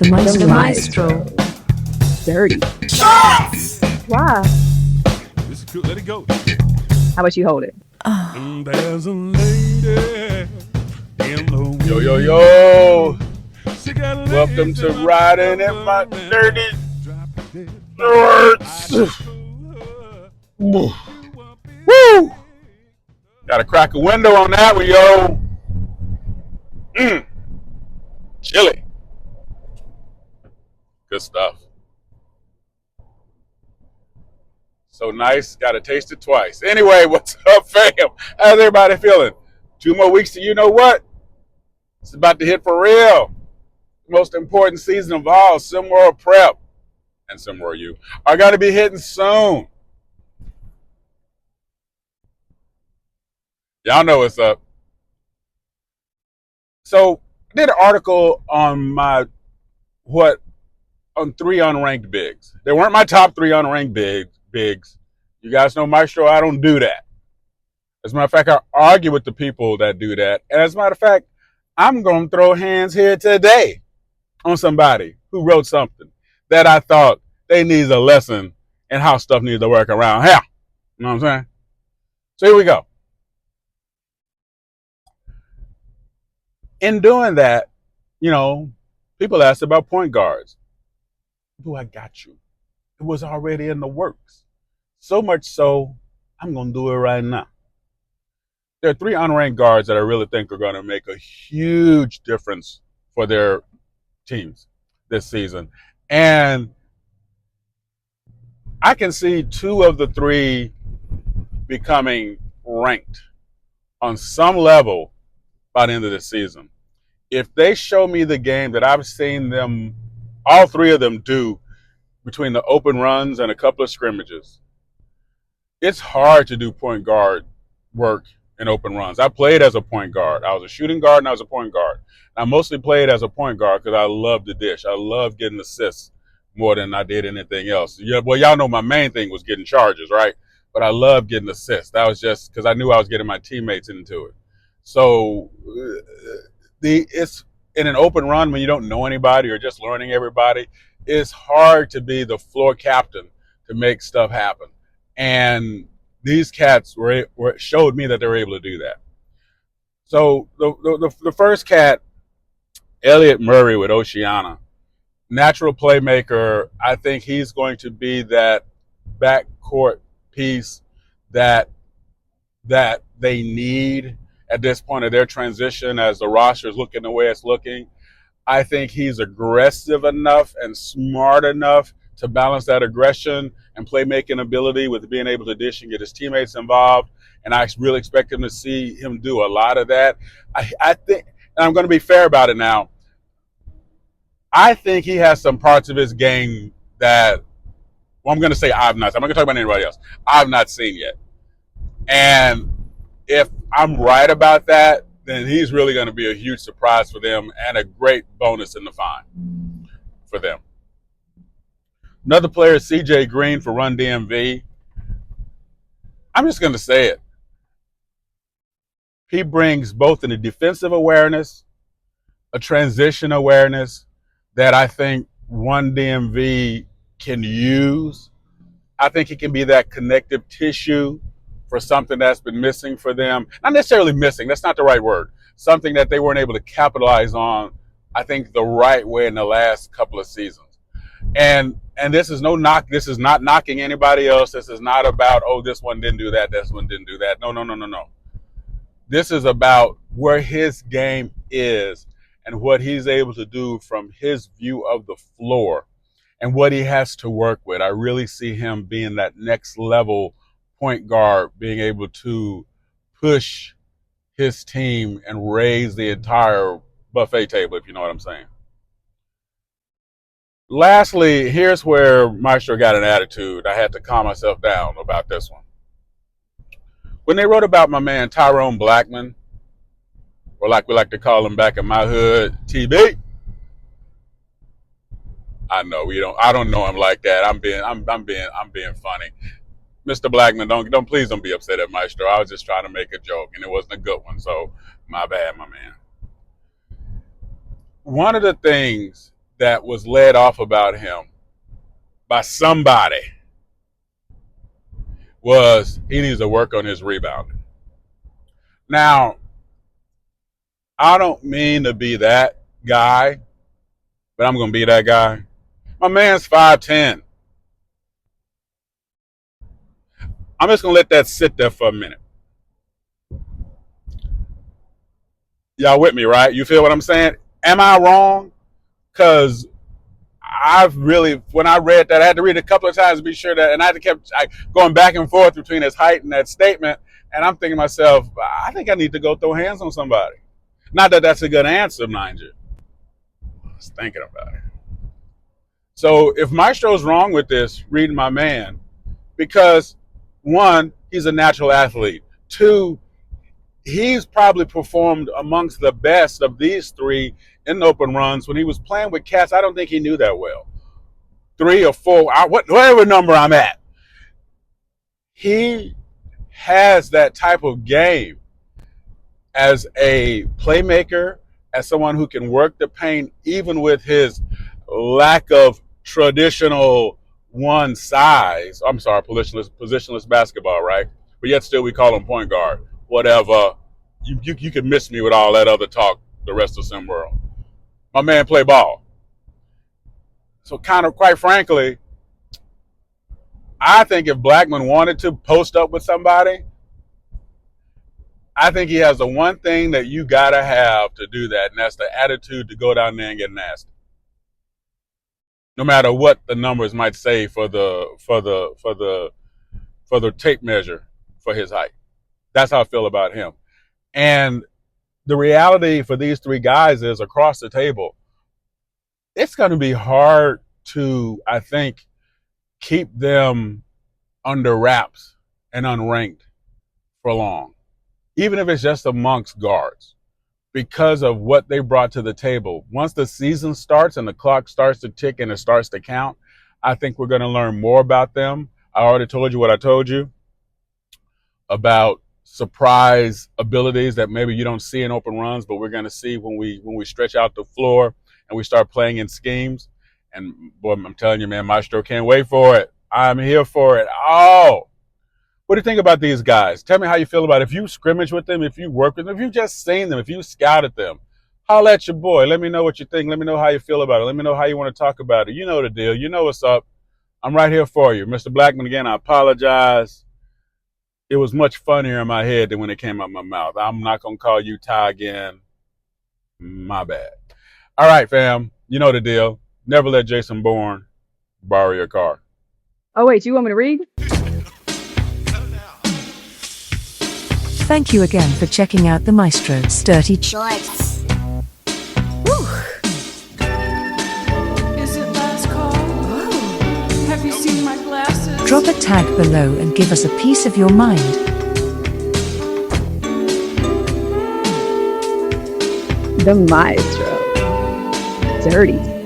The Maestro. Dirty. Shots! Why? This is good. Let it go. How about you hold it? There's a lady in the Yo, yo, yo. She got a Welcome lady to in Riding my in My man. Dirty Drop it. Shorts. Woo. Gotta crack a window on that one, yo. Chili. Good stuff. So nice. Gotta taste it twice. Anyway, what's up, fam? How's everybody feeling? 2 more weeks to you know what? It's about to hit for real. Most important season of all, SimWorld Prep and SimWorld U are going to be hitting soon. Y'all know what's up. So I did an article on on 3 unranked bigs. They weren't my top 3 unranked bigs. You guys know Maestro, I don't do that. As a matter of fact, I argue with the people that do that. And as a matter of fact, I'm going to throw hands here today on somebody who wrote something that I thought they needs a lesson in how stuff needs to work around here. You know what I'm saying? So here we go. In doing that, people asked about point guards. Do I got you? It was already in the works. So much so, I'm going to do it right now. There are 3 unranked guards that I really think are going to make a huge difference for their teams this season. And I can see 2 of the 3 becoming ranked on some level by the end of the season. If they show me the game that I've seen them, all 3 of them do between the open runs and a couple of scrimmages, it's hard to do point guard work in open runs. I played as a point guard. I was a shooting guard and I was a point guard. I mostly played as a point guard because I love the dish. I love getting assists more than I did anything else. Yeah, well, y'all know my main thing was getting charges, right? But I love getting assists. That was just because I knew I was getting my teammates into it. So it's in an open run when you don't know anybody or just learning everybody, it's hard to be the floor captain to make stuff happen. And these cats showed me that they were able to do that. So the first cat, Elliot Murray with Oceana, natural playmaker. I think he's going to be that backcourt piece that they need at this point of their transition as the roster is looking the way it's looking. I think he's aggressive enough and smart enough to balance that aggression and playmaking ability with being able to dish and get his teammates involved. And I really expect him to see him do a lot of that. I think, and I'm going to be fair about it now, I think he has some parts of his game that, well, I'm going to say I'm not going to talk about anybody else. I've not seen yet. And if I'm right about that, then he's really going to be a huge surprise for them and a great bonus in the find for them. Another player is CJ Green for Run DMV. I'm just going to say it. He brings both in a defensive awareness, a transition awareness that I think Run DMV can use. I think he can be that connective tissue for something that's been missing for them. Not necessarily missing, that's not the right word. Something that they weren't able to capitalize on, I think, the right way in the last couple of seasons. And this is no knock. This is not knocking anybody else. This is not about, oh, this one didn't do that, this one didn't do that. No. This is about where his game is and what he's able to do from his view of the floor and what he has to work with. I really see him being that next level point guard, being able to push his team and raise the entire buffet table, if you know what I'm saying. Lastly, here's where Maestro got an attitude. I had to calm myself down about this one. When they wrote about my man Tyrone Blackman, or like we like to call him back in my hood, TB. I know I don't know him like that. I'm being funny. Mr. Blackman, please don't be upset at Maestro. I was just trying to make a joke and it wasn't a good one. So my bad, my man. One of the things that was led off about him by somebody was he needs to work on his rebounding. Now, I don't mean to be that guy, but I'm going to be that guy. My man's 5'10". I'm just going to let that sit there for a minute. Y'all with me, right? You feel what I'm saying? Am I wrong? Because when I read that, I had to read it a couple of times to be sure that, and I had to keep going back and forth between his height and that statement. And I'm thinking to myself, I think I need to go throw hands on somebody. Not that that's a good answer, mind you. I was thinking about it. So if Maestro's wrong with this, reading my man, because one, he's a natural athlete. Two, he's probably performed amongst the best of these three in open runs. When he was playing with cats, I don't think he knew that well. 3 or 4, whatever number I'm at. He has that type of game as a playmaker, as someone who can work the paint, even with his lack of traditional one size. I'm sorry, positionless basketball, right? But yet still we call him point guard. Whatever. You can miss me with all that other talk the rest of SimWorld. My man play ball. So kind of quite frankly, I think if Blackman wanted to post up with somebody, I think he has the one thing that you gotta have to do that, and that's the attitude to go down there and get nasty. No matter what the numbers might say for the tape measure for his height. That's how I feel about him. And the reality for these three guys is across the table, it's going to be hard to, I think, keep them under wraps and unranked for long, even if it's just amongst guards, because of what they brought to the table. Once the season starts and the clock starts to tick and it starts to count, I think we're going to learn more about them. I already told you what I told you about surprise abilities that maybe you don't see in open runs, but we're going to see when we stretch out the floor and we start playing in schemes. And boy, I'm telling you, man, Maestro can't wait for it. I'm here for it. Oh, what do you think about these guys? Tell me how you feel about it. If you scrimmage with them, if you work with them, if you've just seen them, if you scouted them, holla at your boy. Let me know what you think. Let me know how you feel about it. Let me know how you want to talk about it. You know the deal. You know what's up. I'm right here for you. Mr. Blackman, again, I apologize. It was much funnier in my head than when it came out my mouth. I'm not going to call you Ty again. My bad. All right, fam. You know the deal. Never let Jason Bourne borrow your car. Oh, wait, you want me to read? Thank you again for checking out the Maestro's Durty Shorts. Is it last call? Oh. Have you seen my glasses? Drop a tag below and give us a piece of your mind. The Maestro. Durty.